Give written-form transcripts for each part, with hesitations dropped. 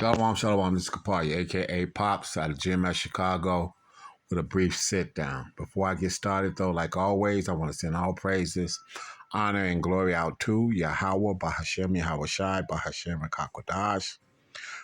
Shalom, shalom. This is Kapaya, a.k.a. Pops, out of GMS Chicago, with a brief sit-down. Before I get started, though, like always, I want to send all praises, honor, and glory out to Yahweh, Bahashem, Yahweh Shai, Bahashem, and Kakwadash,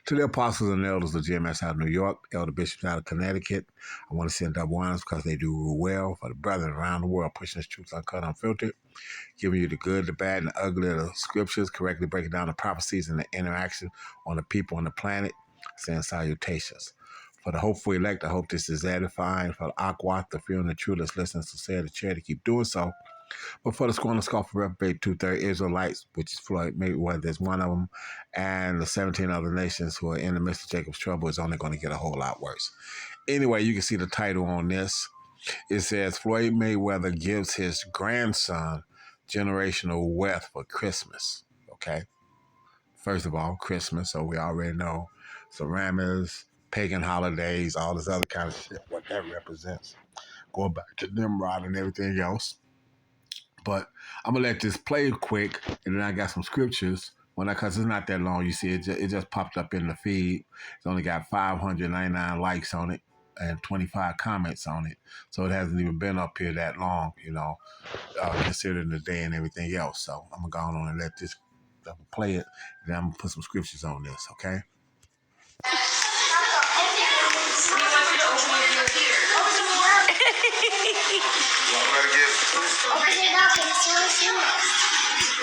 to the apostles and elders of GMS out of New York, elder bishops out of Connecticut. I want to send double honors because they do rule well for the brethren around the world, pushing this truth uncut, unfiltered, giving you the good, the bad, and the ugly of the scriptures, correctly breaking down the prophecies and the interaction on the people on the planet, saying salutations. For the hopeful elect, I hope this is edifying. For the Aquat, the fear and the true, let's listen to say the chair to keep doing so. But for the scorn and scoff of reprobate 2/3 Israelites, which is Floyd, Mayweather is one of them, and the 17 other nations who are in the midst of Jacob's trouble is only going to get a whole lot worse. Anyway, you can see the title on this. It says, Floyd Mayweather gives his grandson generational wealth for Christmas. Okay. First of all, Christmas, so we already know ceramics, pagan holidays, all this other kind of shit, what that represents. Going back to Nimrod and everything else. But I'm going to let this play quick, and then I got some scriptures. Because it's not that long, you see, it just popped up in the feed. It's only got 599 likes on it and 25 comments on it. So it hasn't even been up here that long, considering the day and everything else. So I'm going to go on and let this play it, and then I'm going to put some scriptures on this, okay?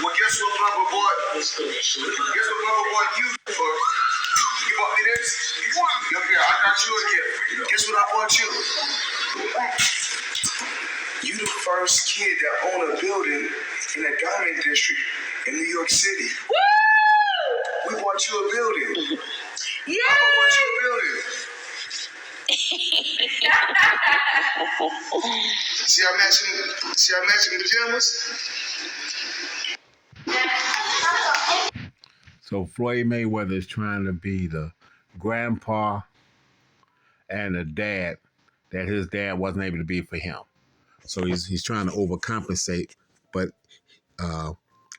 Well, guess what Papa bought? Guess what Papa bought you for? You bought me this? Yeah, I got you a gift. Guess what I bought you? You the first kid that owned a building in a diamond district in New York City. Woo! We bought you a building. Yeah! Papa bought you a building. See our matching pajamas? So Floyd Mayweather is trying to be the grandpa and the dad that his dad wasn't able to be for him. So he's trying to overcompensate, but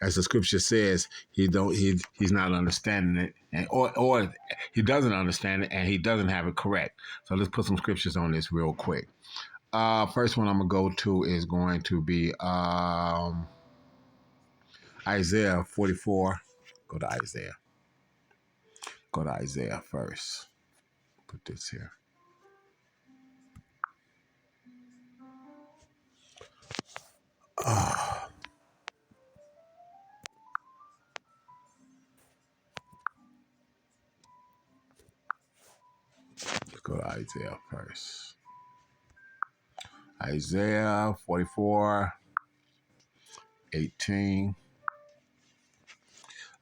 as the scripture says, he's not understanding it, or he doesn't understand it, and he doesn't have it correct. So let's put some scriptures on this real quick. First one I'm gonna go to is going to be Isaiah 44. Go to Isaiah. Go to Isaiah first. Put this here. Let's go to Isaiah first. Isaiah 44, 18.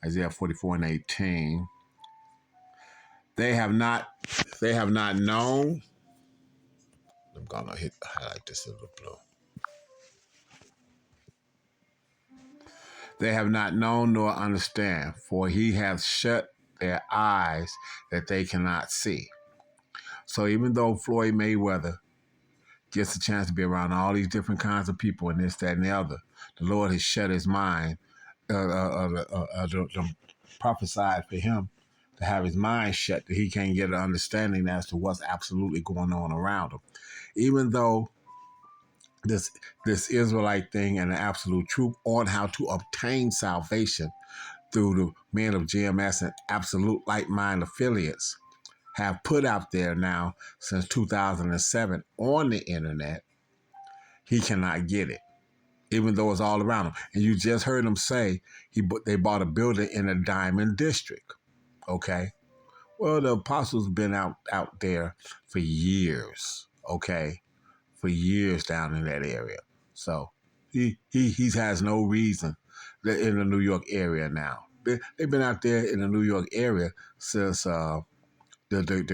Isaiah 44 and 18. They have not known. I'm gonna highlight this in the blue. They have not known nor understand, for he hath shut their eyes that they cannot see. So even though Floyd Mayweather gets a chance to be around all these different kinds of people and this, that, and the other, the Lord has shut his mind, prophesied for him to have his mind shut, that he can't get an understanding as to what's absolutely going on around him. Even though this Israelite thing and the absolute truth on how to obtain salvation through the men of GMS and absolute like-mind affiliates have put out there now since 2007 on the internet, he cannot get it, even though it's all around him. And you just heard him say they bought a building in a diamond district. Okay. Well, the apostles been out there for years. Okay. For years down in that area. So he has no reason in the New York area now. They've been out there in the New York area since the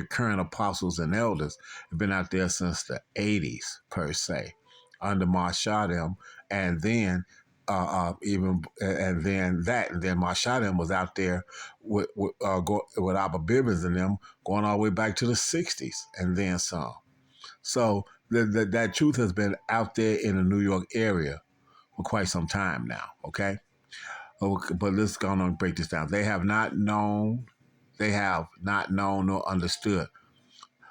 current apostles and elders have been out there since the 80s per se, under Marshadim, and then then Marshadim was out there with Abba Bibbins and them going all the way back to the 60s and then some. So that truth has been out there in the New York area for quite some time now, okay? But let's go on and break this down. They have not known they have not known nor understood.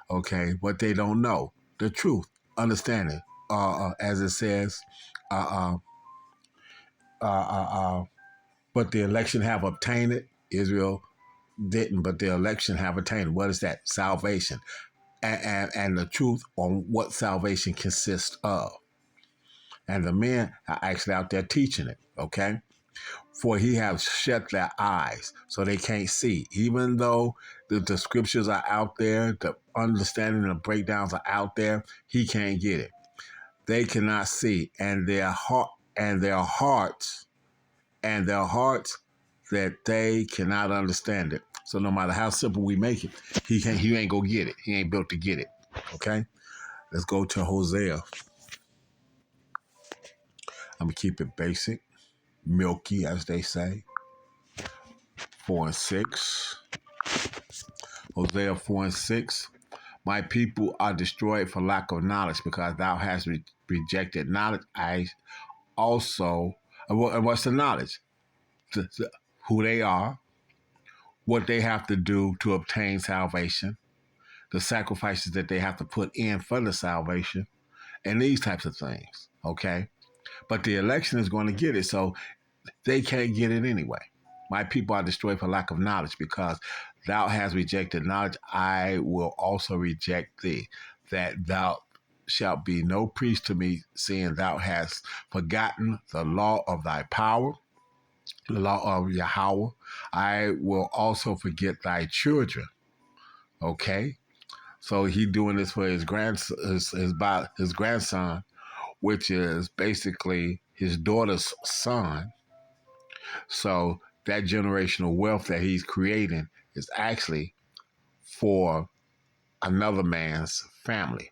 Okay, what they don't know, the truth, understanding. As it says, uh, uh, uh, uh, but the election have obtained it. Israel didn't, but the election have attained. What is that? Salvation, and the truth on what salvation consists of. And the men are actually out there teaching it. Okay, for he has shut their eyes so they can't see. Even though the scriptures are out there, the understanding and the breakdowns are out there, he can't get it. They cannot see, and their hearts that they cannot understand it. So no matter how simple we make it, he ain't gonna get it. He ain't built to get it. Okay? Let's go to Hosea. I'm gonna keep it basic, milky, as they say. 4 and 6. Hosea 4 and 6. My people are destroyed for lack of knowledge, because thou hast rejected knowledge. I also, and what's the knowledge? Who they are, what they have to do to obtain salvation, the sacrifices that they have to put in for the salvation, and these types of things. Okay? But the election is going to get it, so they can't get it anyway. My people are destroyed for lack of knowledge, because thou hast rejected knowledge. I will also reject thee, that thou shalt be no priest to me, seeing thou hast forgotten the law of thy power, the law of Yahweh. I will also forget thy children. Okay? So he doing this for his grandson, which is basically his daughter's son. So that generational wealth that he's creating is actually for another man's family.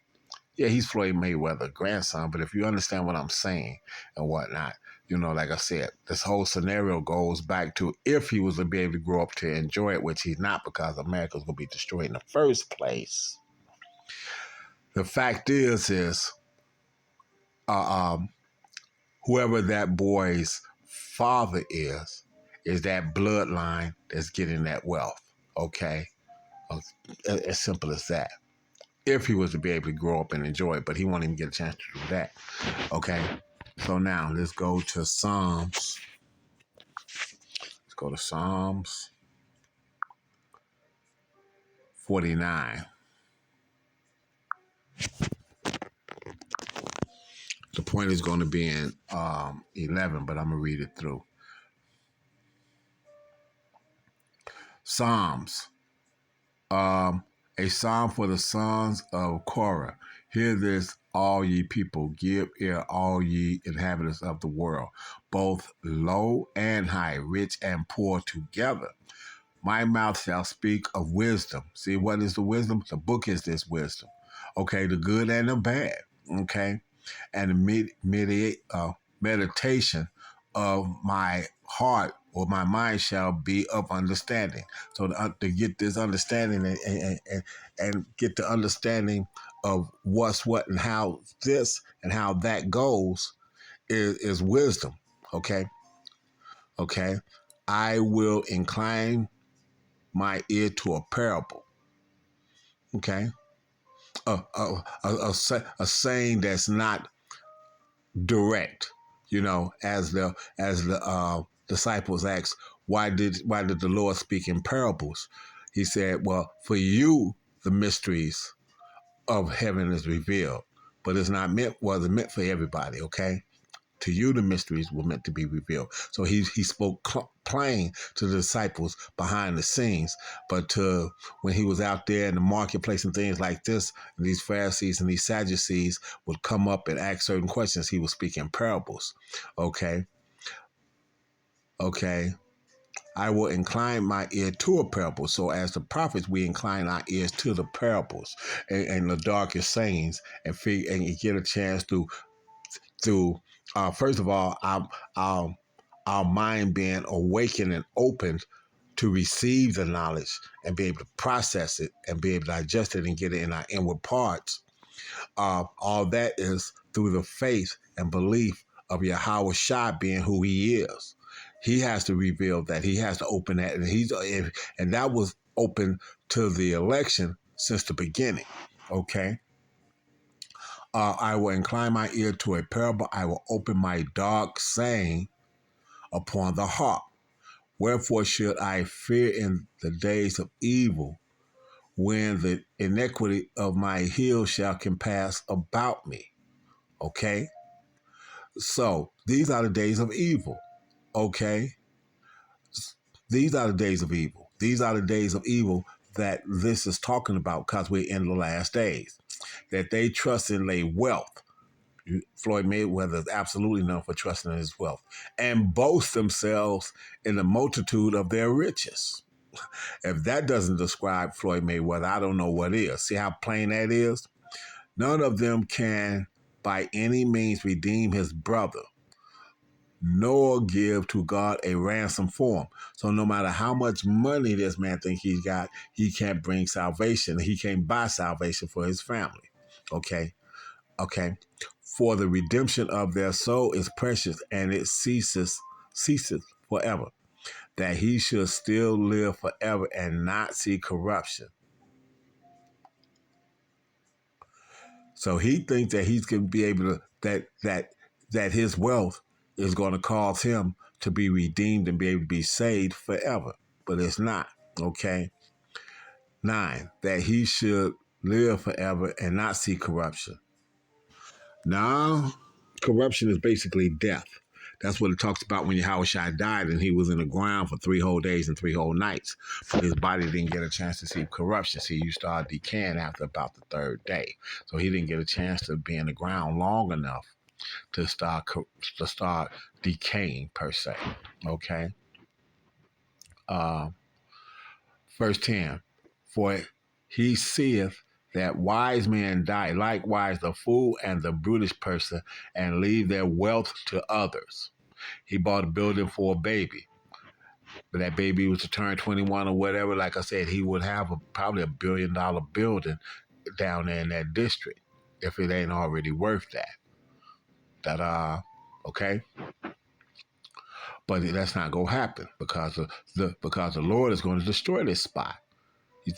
Yeah, he's Floyd Mayweather grandson, but if you understand what I'm saying and whatnot, like I said, this whole scenario goes back to if he was to be able to grow up to enjoy it, which he's not, because America's going to be destroyed in the first place. The fact is uh, um, whoever that boy's father is that bloodline that's getting that wealth. Okay, as simple as that. If he was to be able to grow up and enjoy it, but he won't even get a chance to do that. Okay, so now let's go to Psalms. Let's go to Psalms 49. The point is going to be in 11, but I'm going to read it through. Psalms. A psalm for the sons of Korah. Hear this, all ye people. Give ear, all ye inhabitants of the world, both low and high, rich and poor together. My mouth shall speak of wisdom. See, what is the wisdom? The book is this wisdom. Okay, the good and the bad. Okay, and the meditation of my heart or my mind shall be of understanding. So to get this understanding and get the understanding of what's what and how this and how that goes is wisdom. Okay. I will incline my ear to a parable. Okay. A saying that's not direct, as the disciples asked, why did the Lord speak in parables? He said, well, for you the mysteries of heaven is revealed, but it's not wasn't meant for everybody. Okay, to you the mysteries were meant to be revealed. So he spoke plain to the disciples behind the scenes, but when he was out there in the marketplace and things like this, and these Pharisees and these Sadducees would come up and ask certain questions, he was speaking parables. Okay. I will incline my ear to a parable. So as the prophets, we incline our ears to the parables and the darkest sayings, and get a chance to first of all, our mind being awakened and opened to receive the knowledge and be able to process it and be able to digest it and get it in our inward parts. All that is through the faith and belief of Yahweh Shai being who he is. He has to reveal that. He has to open that, and that was open to the election since the beginning. Okay. I will incline my ear to a parable. I will open my dark saying upon the heart. Wherefore should I fear in the days of evil, when the iniquity of my heel shall compass about me? Okay? So these are the days of evil. Okay? These are the days of evil. These are the days of evil that this is talking about, because we're in the last days. That they trust in their wealth. Floyd Mayweather is absolutely known for trusting in his wealth, and boast themselves in the multitude of their riches. If that doesn't describe Floyd Mayweather, I don't know what is. See how plain that is? None of them can by any means redeem his brother, nor give to God a ransom for him. So no matter how much money this man thinks he's got, he can't bring salvation. He can't buy salvation for his family. Okay? Okay. For the redemption of their soul is precious, and it ceases forever. That he should still live forever and not see corruption. So he thinks that he's going to be able to that his wealth is going to cause him to be redeemed and be able to be saved forever, but it's not. Okay. 9, that he should live forever and not see corruption. Now, corruption is basically death. That's what it talks about when Yahushua died and he was in the ground for 3 whole days and 3 whole nights. But his body didn't get a chance to see corruption. See, you start decaying after about the 3rd day. So he didn't get a chance to be in the ground long enough to start decaying, per se. Okay? Verse 10, for he seeth that wise men die, likewise the fool and the brutish person, and leave their wealth to others. He bought a building for a baby. But that baby was to turn 21 or whatever, like I said, he would have probably $1 billion building down there in that district, if it ain't already worth that. Okay? But that's not gonna happen because the Lord is going to destroy this spot.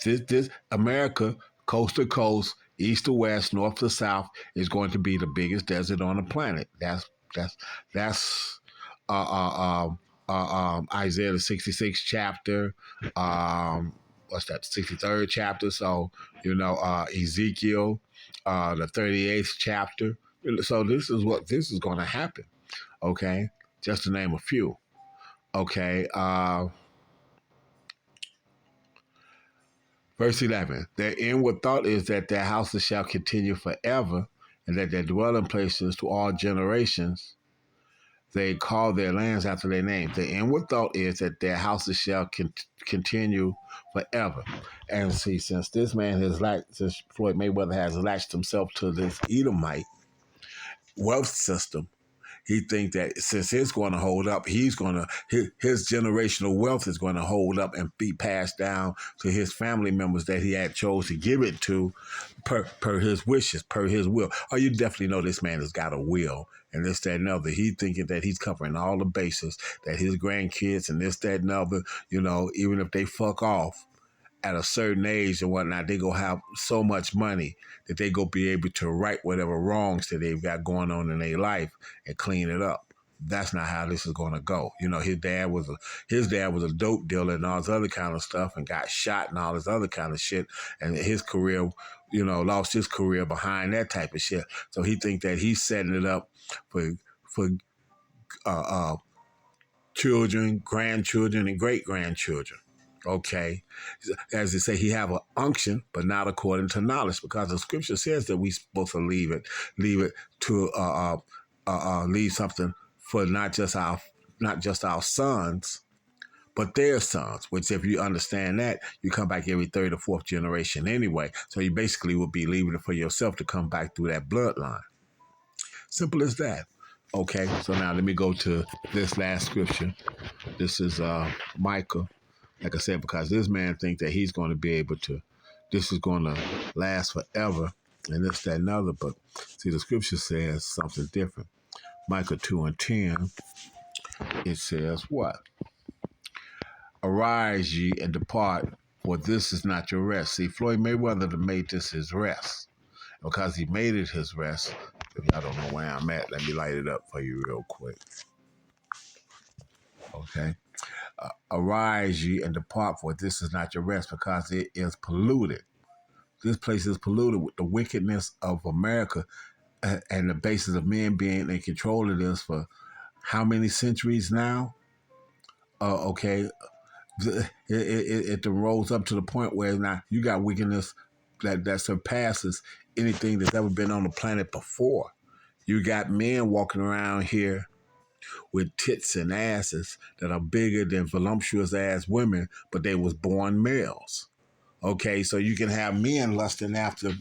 This America, coast to coast, east to west, north to south, is going to be the biggest desert on the planet. That's Isaiah the 66th chapter. What's that? 63rd chapter. So Ezekiel, the 38th chapter. So this is going to happen. Okay, just to name a few. Okay. Verse 11, their inward thought is that their houses shall continue forever, and that their dwelling places to all generations. They call their lands after their name. The inward thought is that their houses shall continue forever. And see, since this man since Floyd Mayweather has latched himself to this Edomite wealth system, he thinks that since it's going to hold up, his generational wealth is going to hold up and be passed down to his family members that he had chose to give it to per his wishes, per his will. Oh, you definitely know this man has got a will, and this, that, and other. He thinking that he's covering all the bases, that his grandkids and this, that, and other, even if they fuck off at a certain age and whatnot, they go have so much money that they go be able to right whatever wrongs that they've got going on in their life and clean it up. That's not how this is going to go. His dad was a dope dealer and all this other kind of stuff, and got shot and all this other kind of shit. And his career, lost his career behind that type of shit. So he think that he's setting it up for children, grandchildren, and great grandchildren. Okay, as they say, he have an unction, but not according to knowledge, because the scripture says that we supposed to leave it to leave something for not just our sons, but their sons. Which, if you understand that, you come back every 3rd or 4th generation anyway. So you basically would be leaving it for yourself to come back through that bloodline. Simple as that. Okay, so now let me go to this last scripture. This is Micah. Like I said, because this man thinks that he's going to be able to, this is going to last forever, and this, that, and other. But see, the scripture says something different. Micah 2:10, it says what? Arise ye and depart for this is not your rest. See, Floyd Mayweather made this his rest. Because he made it his rest. If y'all don't know where I'm at, let me light it up for you real quick. Okay. Arise ye and depart, for this is not your rest, because it is polluted. This place is polluted with the wickedness of America and the basis of men being in control of this for how many centuries now? Okay. It rose up to the point where now you got wickedness that surpasses anything that's ever been on the planet before. You got men walking around here with tits and asses that are bigger than voluptuous ass women, but they was born males. Okay, so you can have men lusting after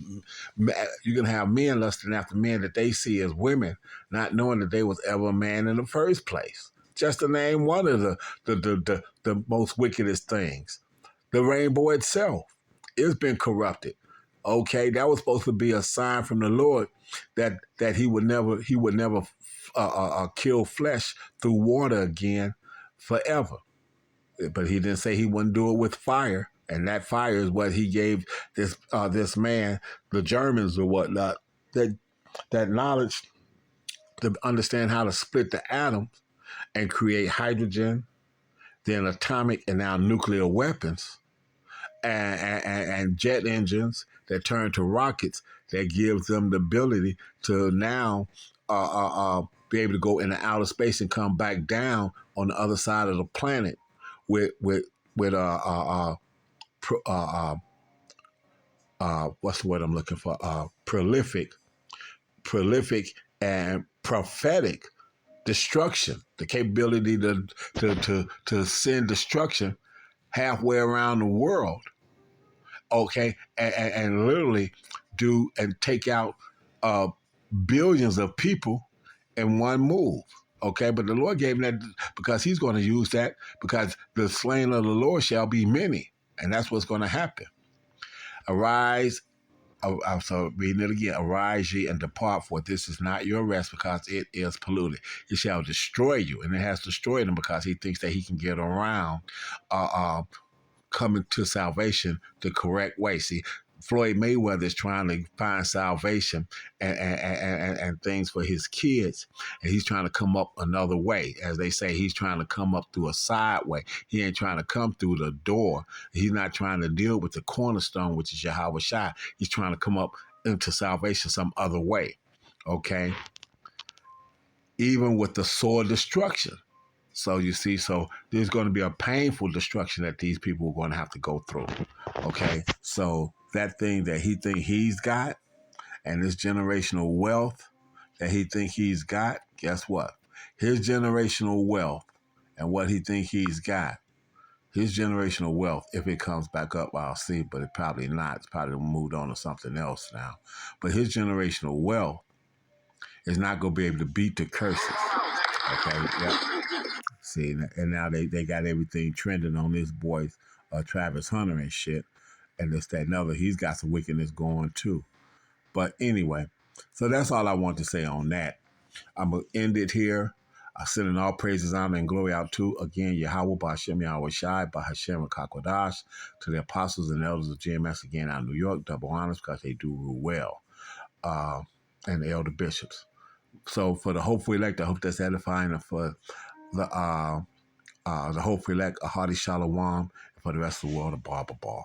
men that they see as women, not knowing that they was ever a man in the first place. Just to name one of the most wickedest things. The rainbow itself, it's been corrupted. Okay, that was supposed to be a sign from the Lord that he would never kill flesh through water again forever. But he didn't say he wouldn't do it with fire, and that fire is what he gave this man, the Germans or whatnot, that knowledge to understand how to split the atoms and create hydrogen, then atomic and now nuclear weapons, and jet engines that turn to rockets that gives them the ability to now be able to go into outer space and come back down on the other side of the planet with what's the word I'm looking for? Prolific and prophetic destruction, the capability to send destruction halfway around the world, okay, and literally do and take out billions of people in one move. Okay, but the Lord gave him that because he's going to use that because the slain of the Lord shall be many, and that's what's going to happen. Arise, I'm sorry, reading it again. Arise ye and depart, for this is not your rest, because it is polluted. It shall destroy you, and it has destroyed him because he thinks that he can get around coming to salvation the correct way. See, Floyd Mayweather is trying to find salvation and things for his kids, and he's trying to come up another way. As they say, he's trying to come up through a side way. He ain't trying to come through the door. He's not trying to deal with the cornerstone, which is Yahweh Shai. He's trying to come up into salvation some other way, okay? Even with the sword destruction. So you see, so there's going to be a painful destruction that these people are going to have to go through. Okay, so that thing that he think he's got, and this generational wealth that he think he's got, guess what? His generational wealth and what he think he's got, his generational wealth, if it comes back up, I'll see, but it probably not. It's probably moved on to something else now. But his generational wealth is not going to be able to beat the curses. Okay, yeah. See, and now they got everything trending on this boy's Travis Hunter and shit. And this, that, and other. He's got some wickedness going too. But anyway, so that's all I want to say on that. I'm going to end it here. I send all praises, honor, and glory out to, again, Yahweh, Ba'Hashem, Yahweh Shai, Ba'Hashem, and Kakwadash, to the apostles and elders of GMS, again, out of New York, double honors, because they do rule well, and the elder bishops. So for the hopeful elect, I hope that's edifying, and for the hopeful elect, a hearty shalom, and for the rest of the world, a barber ball.